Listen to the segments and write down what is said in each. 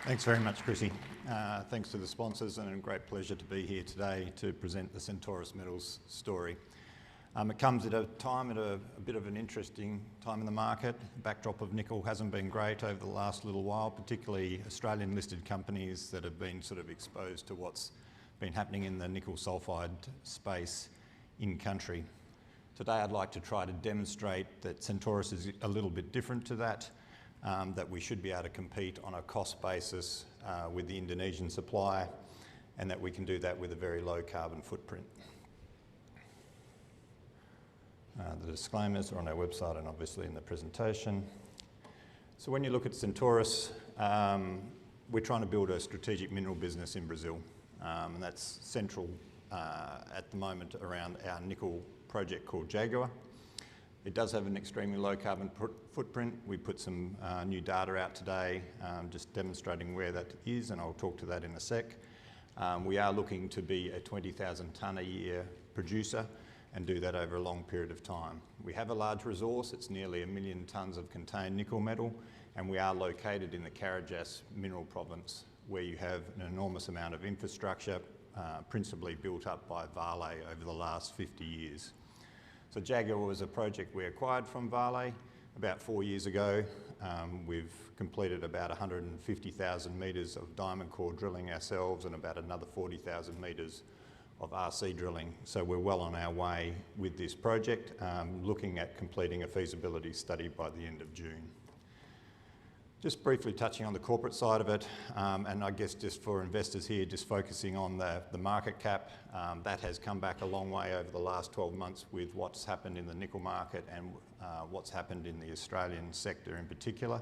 Thanks very much, Chrissy. Thanks to the sponsors, and a great pleasure to be here today to present the Centaurus Metals story. It comes at a bit of an interesting time in the market. The backdrop of nickel hasn't been great over the last little while, particularly Australian listed companies that have been sort of exposed to what's been happening in the nickel sulfide space in country. Today I'd like to try to demonstrate that Centaurus is a little bit different to that, that we should be able to compete on a cost basis with the Indonesian supply, and that we can do that with a very low carbon footprint. The disclaimers are on our website and obviously in the presentation. So when you look at Centaurus, we're trying to build a strategic mineral business in Brazil, and that's central at the moment around our nickel project called Jaguar. It does have an extremely low carbon footprint. We put some new data out today just demonstrating where that is, and I'll talk to that in a sec. We are looking to be a 20,000 tonne a year producer and do that over a long period of time. We have a large resource. It's nearly 1 million tonnes of contained nickel metal, and we are located in the Carajás mineral province, where you have an enormous amount of infrastructure, principally built up by Vale over the last 50 years. So Jaguar was a project we acquired from Vale about 4 years ago. We've completed about 150,000 metres of diamond core drilling ourselves and about another 40,000 metres of RC drilling. So we're well on our way with this project, looking at completing a feasibility study by the end of June. Just briefly touching on the corporate side of it, and I guess just for investors here, just focusing on the market cap, that has come back a long way over the last 12 months with what's happened in the nickel market and what's happened in the Australian sector in particular.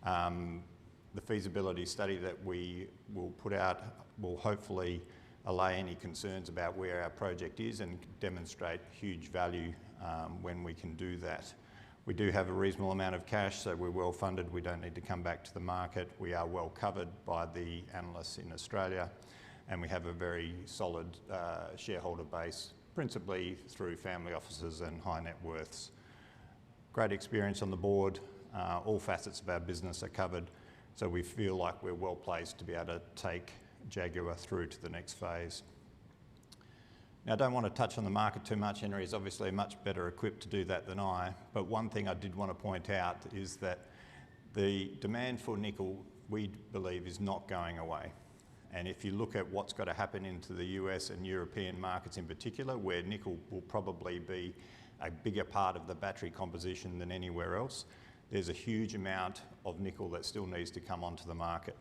The feasibility study that we will put out will hopefully allay any concerns about where our project is and demonstrate huge value when we can do that. We do have a reasonable amount of cash, so we're well funded. We don't need to come back to the market. We are well covered by the analysts in Australia, and we have a very solid shareholder base, principally through family offices and high net worths. Great experience on the board. All facets of our business are covered, so we feel like we're well placed to be able to take Jaguar through to the next phase. Now, I don't want to touch on the market too much. Henry is obviously much better equipped to do that than I, but one thing I did want to point out is that the demand for nickel, we believe, is not going away. And if you look at what's got to happen into the US and European markets in particular, where nickel will probably be a bigger part of the battery composition than anywhere else, there's a huge amount of nickel that still needs to come onto the market.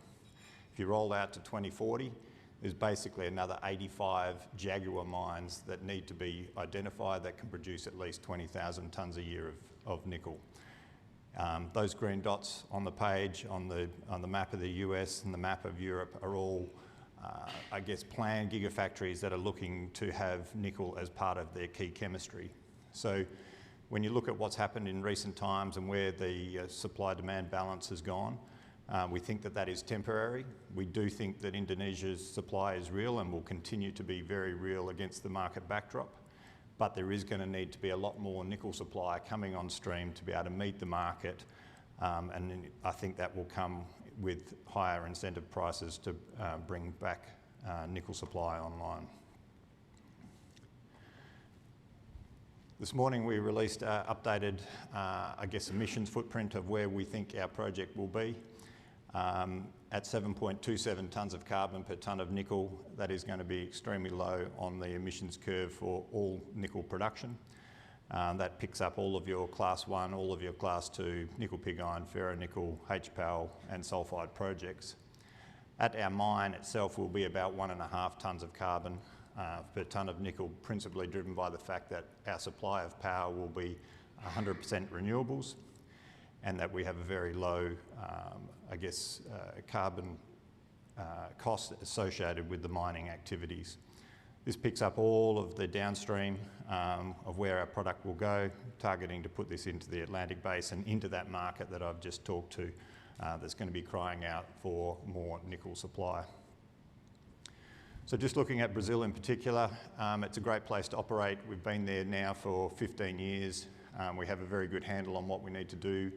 If you roll out to 2040, there's basically another 85 Jaguar mines that need to be identified that can produce at least 20,000 tonnes a year of nickel. Those green dots on the page on the map of the US and the map of Europe are all, I guess, planned gigafactories that are looking to have nickel as part of their key chemistry. So when you look at what's happened in recent times and where the supply-demand balance has gone, we think that that is temporary. We do think that Indonesia's supply is real and will continue to be very real against the market backdrop, but there is going to need to be a lot more nickel supply coming on stream to be able to meet the market, and I think that will come with higher incentive prices to bring back nickel supply online. This morning we released an updated, I guess, emissions footprint of where we think our project will be. At 7.27 tonnes of carbon per tonne of nickel, that is going to be extremely low on the emissions curve for all nickel production. That picks up all of your class 1, all of your class 2, nickel pig iron, ferronickel, HPAL and sulphide projects. At our mine itself will be about 1.5 tonnes of carbon per tonne of nickel, principally driven by the fact that our supply of power will be 100% renewables, and that we have a very low, I guess, carbon cost associated with the mining activities. This picks up all of the downstream of where our product will go, targeting to put this into the Atlantic Basin, into that market that I've just talked to, that's going to be crying out for more nickel supply. So just looking at Brazil in particular, it's a great place to operate. We've been there now for 15 years. We have a very good handle on what we need to do.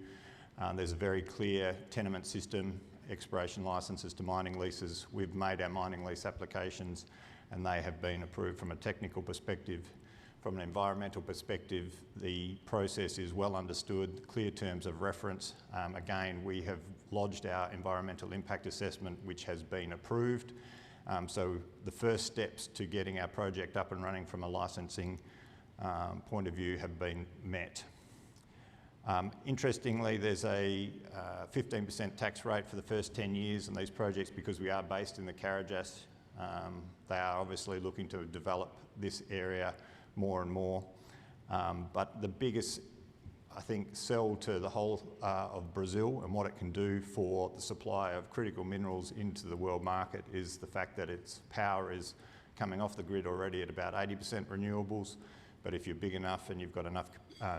There's a very clear tenement system exploration licenses to mining leases. We've made our mining lease applications and they have been approved from a technical perspective. From an environmental perspective, the process is well understood, clear terms of reference. Again, we have lodged our environmental impact assessment, which has been approved. So the first steps to getting our project up and running from a licensing point of view have been met. Interestingly, there's a 15% tax rate for the first 10 years on these projects because we are based in the Carajás. They are obviously looking to develop this area more and more. But the biggest, I think, sell to the whole of Brazil and what it can do for the supply of critical minerals into the world market is the fact that its power is coming off the grid already at about 80% renewables. But if you're big enough and you've got enough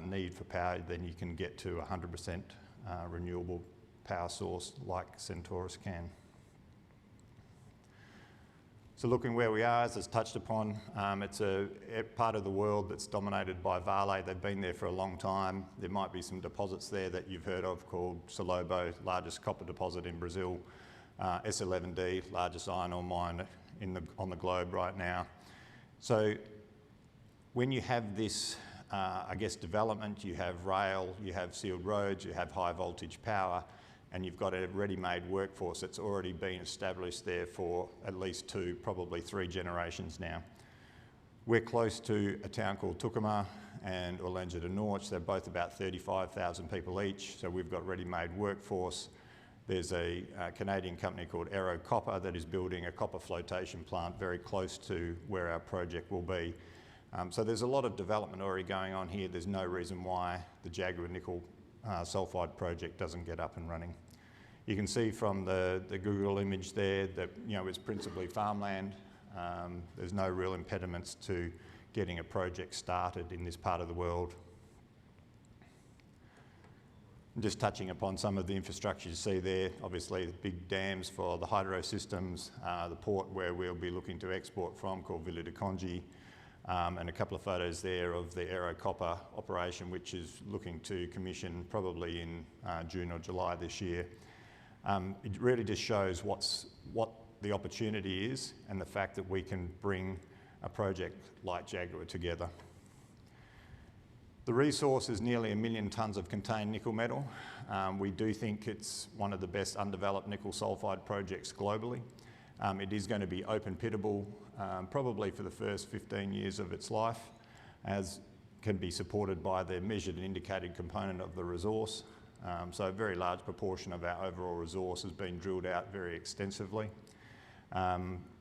need for power, then you can get to 100% renewable power source like Centaurus can. So looking where we are, as it's touched upon, it's a part of the world that's dominated by Vale. They've been there for a long time. There might be some deposits there that you've heard of called Salobo, largest copper deposit in Brazil, S11D, largest iron ore mine on the globe right now. So when you have this, I guess, development, you have rail, you have sealed roads, you have high voltage power, and you've got a ready-made workforce that's already been established there for at least 2, probably 3 generations now. We're close to a town called Tucumã and Orlenga do Norte. They're both about 35,000 people each, so we've got ready-made workforce. There's a Canadian company called Aero Copper that is building a copper flotation plant very close to where our project will be. So there's a lot of development already going on here. There's no reason why the Jaguar nickel sulphide project doesn't get up and running. You can see from the Google image there that it's principally farmland. There's no real impediments to getting a project started in this part of the world. Just touching upon some of the infrastructure you see there, obviously the big dams for the hydro systems, the port where we'll be looking to export from called Vila do Conde, and a couple of photos there of the Aero Copper operation, which is looking to commission probably in June or July this year. It really just shows what the opportunity is and the fact that we can bring a project like Jaguar together. The resource is nearly 1 million tonnes of contained nickel metal. We do think it's one of the best undeveloped nickel sulphide projects globally. It is going to be open pittable probably for the first 15 years of its life, as can be supported by the measured and indicated component of the resource. So a very large proportion of our overall resource has been drilled out very extensively.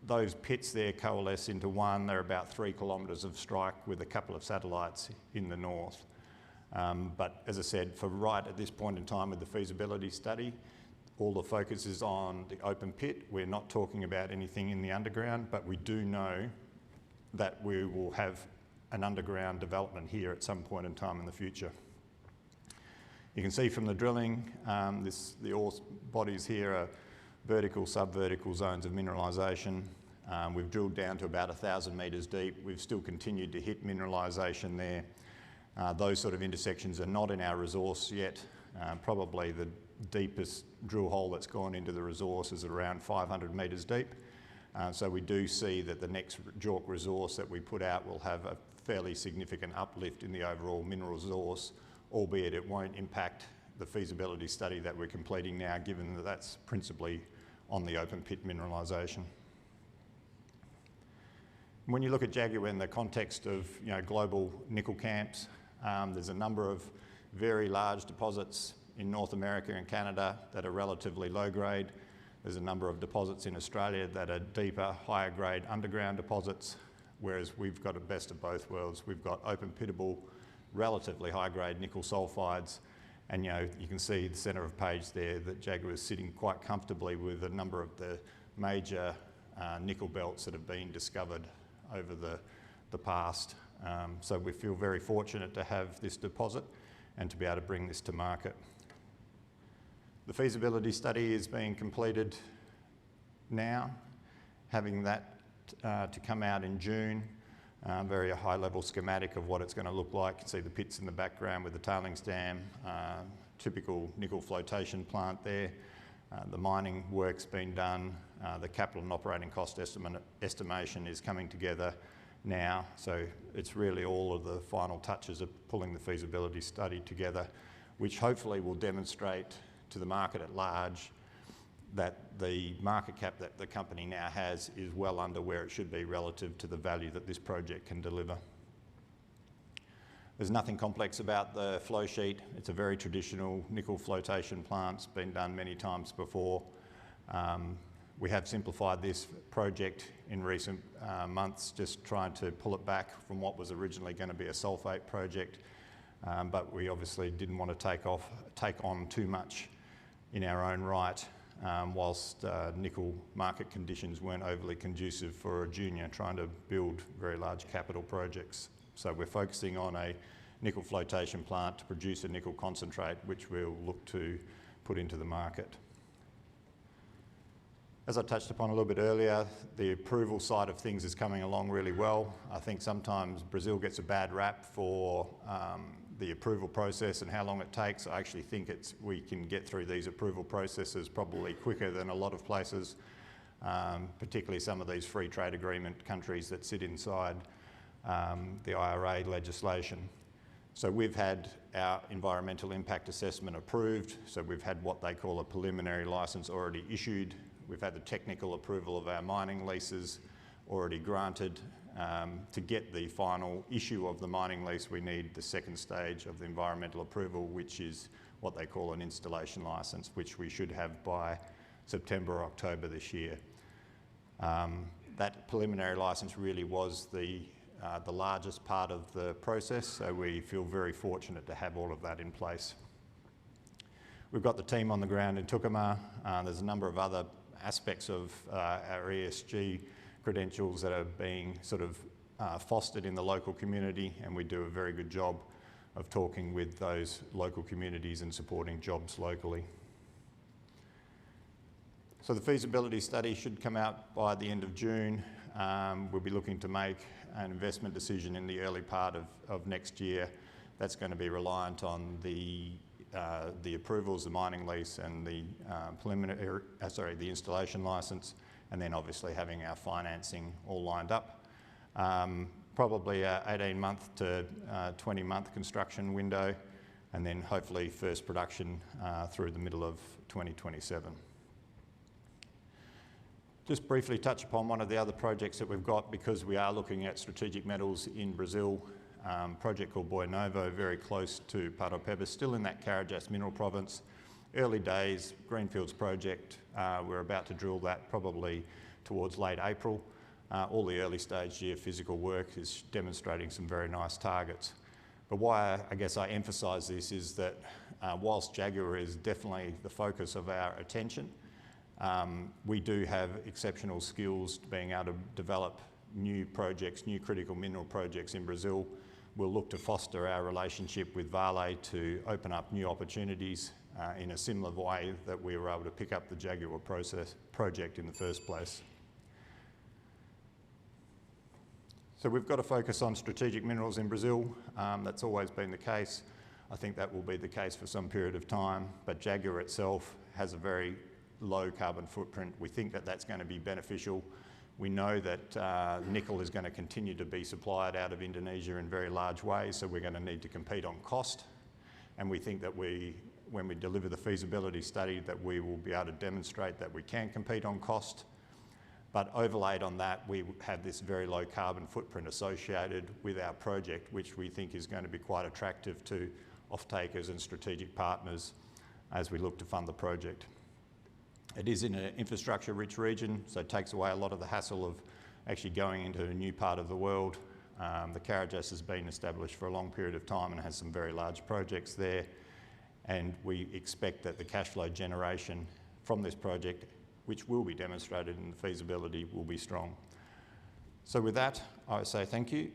Those pits there coalesce into one. They're about 3 kilometres of strike with a couple of satellites in the north. But as I said, for right at this point in time with the feasibility study, all the focus is on the open pit. We're not talking about anything in the underground, but we do know that we will have an underground development here at some point in time in the future. You can see from the drilling, the ore bodies here are vertical, sub-vertical zones of mineralisation. We've drilled down to about 1,000 metres deep. We've still continued to hit mineralisation there. Those sort of intersections are not in our resource yet. Probably the deepest drill hole that's gone into the resource is around 500 metres deep. So we do see that the next JORC resource that we put out will have a fairly significant uplift in the overall mineral resource, albeit it won't impact the feasibility study that we're completing now, given that that's principally on the open pit mineralisation. When you look at Jaguar in the context of global nickel camps, there's a number of very large deposits in North America and Canada that are relatively low grade. There's a number of deposits in Australia that are deeper, higher grade underground deposits, whereas we've got a best of both worlds. We've got open pittable, relatively high grade nickel sulphides, and you can see the centre of page there that Jaguar is sitting quite comfortably with a number of the major nickel belts that have been discovered over the past. So we feel very fortunate to have this deposit and to be able to bring this to market. The feasibility study is being completed now, having that to come out in June. Very high level schematic of what it's going to look like. You can see the pits in the background with the tailings dam, typical nickel flotation plant there. The mining work's been done. The capital and operating cost estimation is coming together now. So it's really all of the final touches of pulling the feasibility study together, which hopefully will demonstrate to the market at large that the market cap that the company now has is well under where it should be relative to the value that this project can deliver. There's nothing complex about the flow sheet. It's a very traditional nickel flotation plant. It's been done many times before. We have simplified this project in recent months, just trying to pull it back from what was originally going to be a sulphate project. But we obviously didn't want to take on too much in our own right, whilst nickel market conditions weren't overly conducive for a junior trying to build very large capital projects. So we're focusing on a nickel flotation plant to produce a nickel concentrate, which we'll look to put into the market. As I touched upon a little bit earlier, the approval side of things is coming along really well. I think sometimes Brazil gets a bad rap for the approval process and how long it takes. I actually think we can get through these approval processes probably quicker than a lot of places, particularly some of these free trade agreement countries that sit inside the IRA legislation. So we've had our environmental impact assessment approved. So we've had what they call a preliminary licence already issued. We've had the technical approval of our mining leases already granted. To get the final issue of the mining lease, we need the second stage of the environmental approval, which is what they call an installation licence, which we should have by September or October this year. That preliminary licence really was the largest part of the process, so we feel very fortunate to have all of that in place. We've got the team on the ground in Tucumã. There's a number of other aspects of our ESG credentials that are being sort of fostered in the local community, and we do a very good job of talking with those local communities and supporting jobs locally. So the feasibility study should come out by the end of June. We'll be looking to make an investment decision in the early part of next year. That's going to be reliant on the approvals, the mining lease and the the installation licence, and then obviously having our financing all lined up. Probably a 18-month to 20-month construction window, and then hopefully first production through the middle of 2027. Just briefly touch upon one of the other projects that we've got, because we are looking at strategic metals in Brazil. Project called Boa Novo, very close to Paraopeba, still in that Carajás mineral province. Early days, greenfields project. We're about to drill that probably towards late April. All the early stage geophysical work is demonstrating some very nice targets. But why I guess I emphasise this is that whilst Jaguar is definitely the focus of our attention, we do have exceptional skills being able to develop new projects, new critical mineral projects in Brazil. We'll look to foster our relationship with Vale to open up new opportunities in a similar way that we were able to pick up the Jaguar project in the first place. So we've got to focus on strategic minerals in Brazil. That's always been the case. I think that will be the case for some period of time, but Jaguar itself has a very low carbon footprint. We think that that's going to be beneficial. We know that nickel is going to continue to be supplied out of Indonesia in very large ways, so we're going to need to compete on cost. And we think that when we deliver the feasibility study, that we will be able to demonstrate that we can compete on cost. But overlaid on that, we have this very low carbon footprint associated with our project, which we think is going to be quite attractive to off-takers and strategic partners as we look to fund the project. It is in an infrastructure-rich region, so it takes away a lot of the hassle of actually going into a new part of the world. The Carajás has been established for a long period of time and has some very large projects there, and we expect that the cash flow generation from this project, which will be demonstrated in the feasibility, will be strong. So with that, I would say thank you.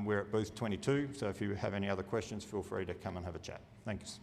We're at booth 22, so if you have any other questions, feel free to come and have a chat. Thanks.